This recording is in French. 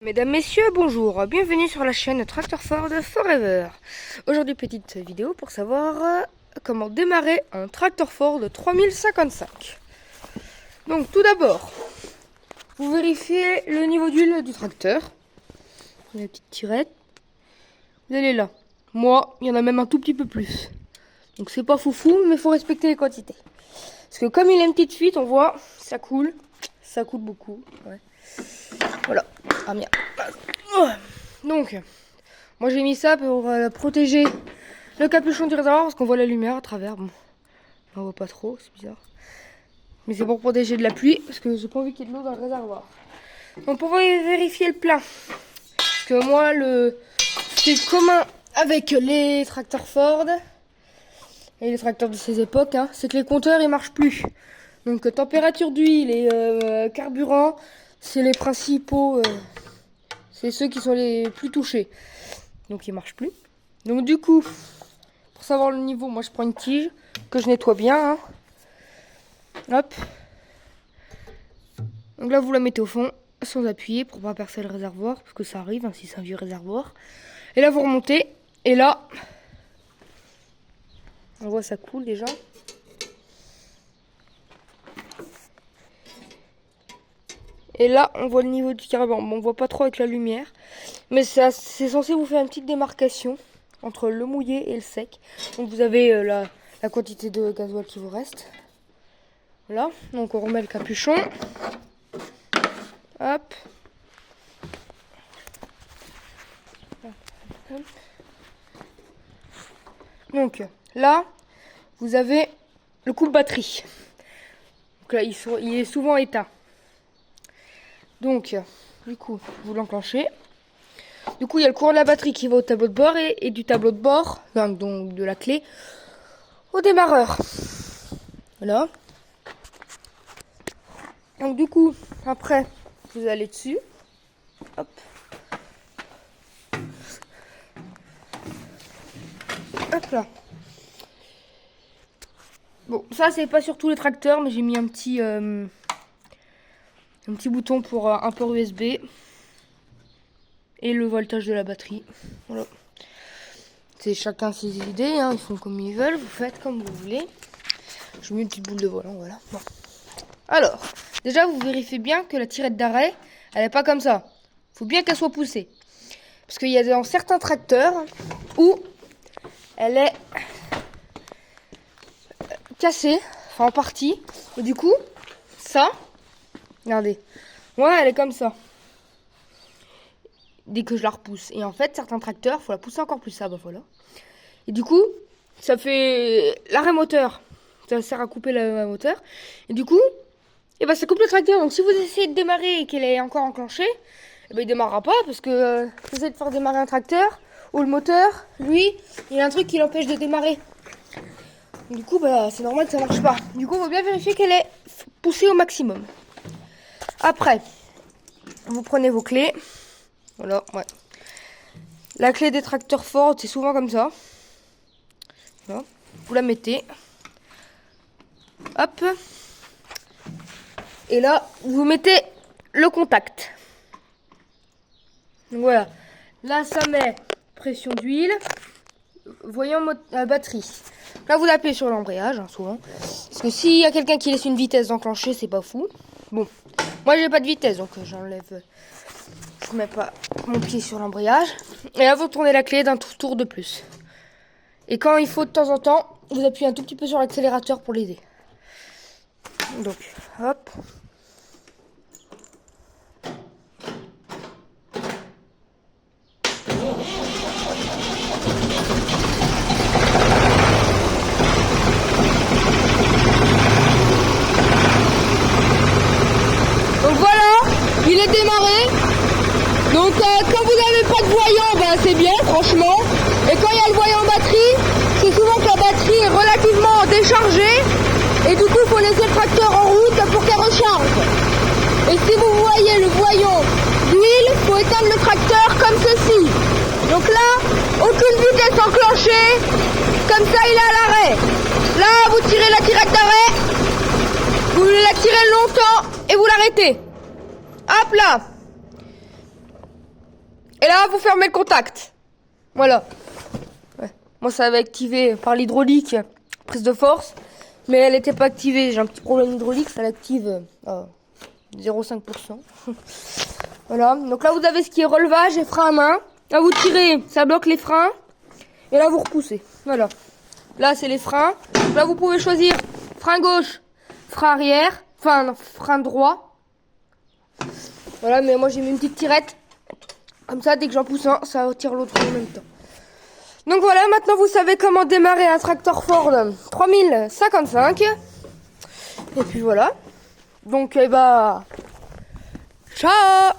Mesdames, messieurs, bonjour, bienvenue sur la chaîne Tractor Ford Forever. Aujourd'hui, petite vidéo pour savoir comment démarrer un Tractor Ford 3055. Donc tout d'abord, vous vérifiez le niveau d'huile du tracteur. La petite tirette. Vous allez là. Moi, il y en a même un tout petit peu plus. Donc c'est pas foufou, mais il faut respecter les quantités. Parce que comme il a une petite fuite, on voit, ça coule beaucoup. Ouais. Voilà. Ah merde. Donc, moi j'ai mis ça pour protéger le capuchon du réservoir parce qu'on voit la lumière à travers. Bon, on voit pas trop, c'est bizarre. Mais c'est pour protéger de la pluie parce que j'ai pas envie qu'il y ait de l'eau dans le réservoir. Donc pour vérifier le plein, parce que moi c'est commun avec les tracteurs Ford et les tracteurs de ces époques, hein, c'est que les compteurs ils marchent plus. Donc température d'huile et carburant, c'est les principaux. C'est ceux qui sont les plus touchés. Donc ils marchent plus. Donc du coup, pour savoir le niveau, moi je prends une tige que je nettoie bien. Hein. Hop. Donc là vous la mettez au fond sans appuyer pour pas percer le réservoir. Parce que ça arrive hein, si c'est un vieux réservoir. Et là vous remontez. Et là, on voit ça coule déjà. Et là, on voit le niveau du carburant. Bon, on voit pas trop avec la lumière. Mais c'est censé vous faire une petite démarcation entre le mouillé et le sec. Donc vous avez la quantité de gasoil qui vous reste. Voilà. Donc on remet le capuchon. Hop. Donc là, vous avez le coupe-batterie. Donc là, il est souvent éteint. Donc, du coup, vous l'enclenchez. Du coup, il y a le courant de la batterie qui va au tableau de bord et du tableau de bord, donc de la clé, au démarreur. Voilà. Donc, du coup, après, vous allez dessus. Hop. Hop là. Bon, ça, c'est pas sur tous les tracteurs, mais j'ai mis un petit bouton pour un port USB. Et le voltage de la batterie. Voilà. C'est chacun ses idées, hein. Ils font comme ils veulent, vous faites comme vous voulez. Je mets une petite boule de volant, voilà. Bon. Alors, déjà vous vérifiez bien que la tirette d'arrêt, elle n'est pas comme ça. Faut bien qu'elle soit poussée. Parce qu'il y a dans certains tracteurs où elle est cassée, enfin en partie. Et du coup, ça, regardez, moi elle est comme ça. Dès que je la repousse. Et en fait, certains tracteurs, faut la pousser encore plus. Ça, bah voilà. Et du coup, ça fait l'arrêt moteur. Ça sert à couper le moteur. Et du coup, ça coupe le tracteur. Donc si vous essayez de démarrer et qu'elle est encore enclenchée, il démarrera pas parce que vous essayez de faire démarrer un tracteur ou le moteur, lui, il y a un truc qui l'empêche de démarrer. Du coup, c'est normal que ça marche pas. Du coup, il faut bien vérifier qu'elle est poussée au maximum. Après, vous prenez vos clés. Voilà, ouais. La clé des tracteurs Ford, c'est souvent comme ça. Voilà. Vous la mettez. Hop. Et là, vous mettez le contact. Donc voilà. Là, ça met pression d'huile. Voyant batterie. Là, vous appuyez sur l'embrayage, hein, souvent. Parce que s'il y a quelqu'un qui laisse une vitesse d'enclencher, c'est pas fou. Bon. Moi, j'ai pas de vitesse, donc j'enlève... Je mets pas mon pied sur l'embrayage. Et là, vous tournez la clé d'un tour de plus. Et quand il faut de temps en temps, vous appuyez un tout petit peu sur l'accélérateur pour l'aider. Donc, hop. Donc voilà, il est démarré. Donc quand vous n'avez pas de voyant, c'est bien franchement. Et quand il y a le voyant batterie, c'est souvent que la batterie est relativement déchargée. Et du coup il faut laisser le tracteur en route pour qu'elle recharge. Et si vous voyez le voyant d'huile, il faut éteindre le tracteur comme ceci. Donc là, aucune vitesse enclenchée. Comme ça il est à l'arrêt. Là vous tirez la tirette d'arrêt. Vous la tirez longtemps et vous l'arrêtez. Hop là. Et là, vous fermez le contact. Voilà. Ouais. Moi, ça avait activé par l'hydraulique, prise de force. Mais elle n'était pas activée. J'ai un petit problème hydraulique, ça l'active à 0,5%. Voilà. Donc là, vous avez ce qui est relevage et frein à main. Là, vous tirez, ça bloque les freins. Et là, vous repoussez. Voilà. Là, c'est les freins. Donc là, vous pouvez choisir frein gauche, frein arrière, enfin, non, frein droit. Voilà, mais moi, j'ai mis une petite tirette. Comme ça, dès que j'en pousse un, ça tire l'autre en même temps. Donc voilà, maintenant, vous savez comment démarrer un tracteur Ford 3055. Et puis voilà. Donc, ciao!